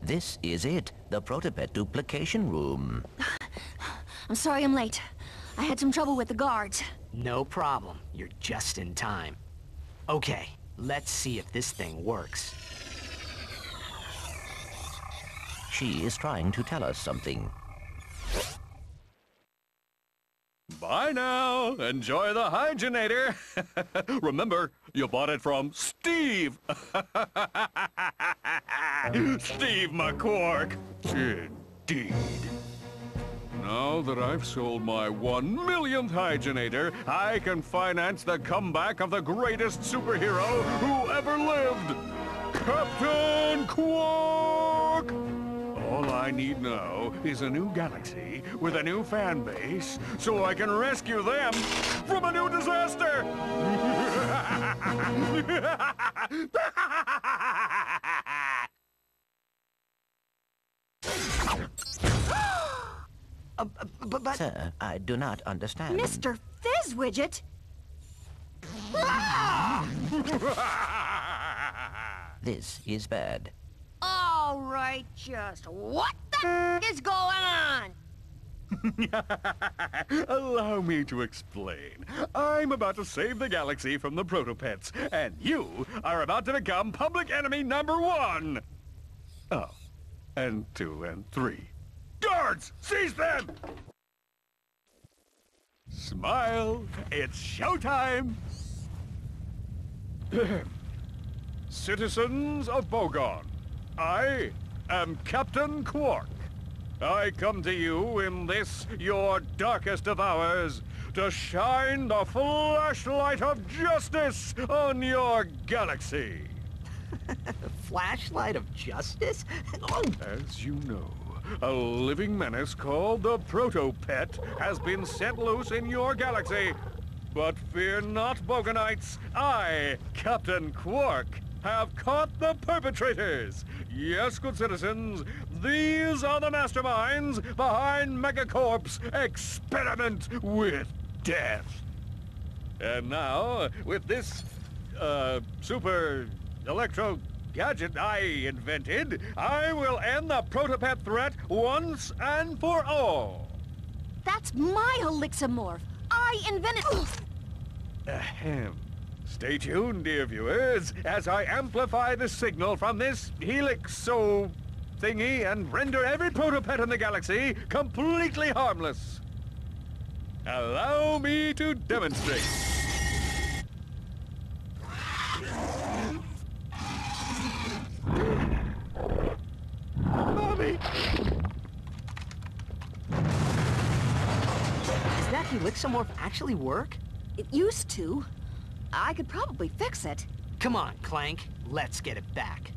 This is it, the Protopet duplication room. I'm sorry I'm late. I had some trouble with the guards. No problem. You're just in time. Okay, let's see if this thing works. She is trying to tell us something. Bye now. Enjoy the Hygienator. Remember, you bought it from Steve. Steve McQuark. Indeed. Now that I've sold my 1 millionth Hygienator, I can finance the comeback of the greatest superhero who ever lived, Captain Quark! All I need now is a new galaxy with a new fan base, so I can rescue them from a new disaster! But... Sir, I do not understand. Mr. Fizzwidget? This is bad. All right, just what the is going on? Allow me to explain. I'm about to save the galaxy from the Protopets, and you are about to become public enemy #1! Oh, and 2 and 3. Guards! Seize them! Smile! It's showtime! Citizens of Bogon, I am Captain Quark. I come to you in this, your darkest of hours, to shine the flashlight of justice on your galaxy. Flashlight of justice? As you know, a living menace called the Protopet has been set loose in your galaxy. But fear not, Bogonites. I, Captain Quark, have caught the perpetrators. Yes, good citizens, these are the masterminds behind Megacorp's experiment with death. And now, with this, super electro gadget I invented, I will end the Protopet threat once and for all. That's my Elixamorph. I invented... Ahem. Stay tuned, dear viewers, as I amplify the signal from this Helixo thingy and render every Protopet in the galaxy completely harmless. Allow me to demonstrate. Mommy! Does that Helixamorph actually work? It used to. I could probably fix it. Come on, Clank. Let's get it back.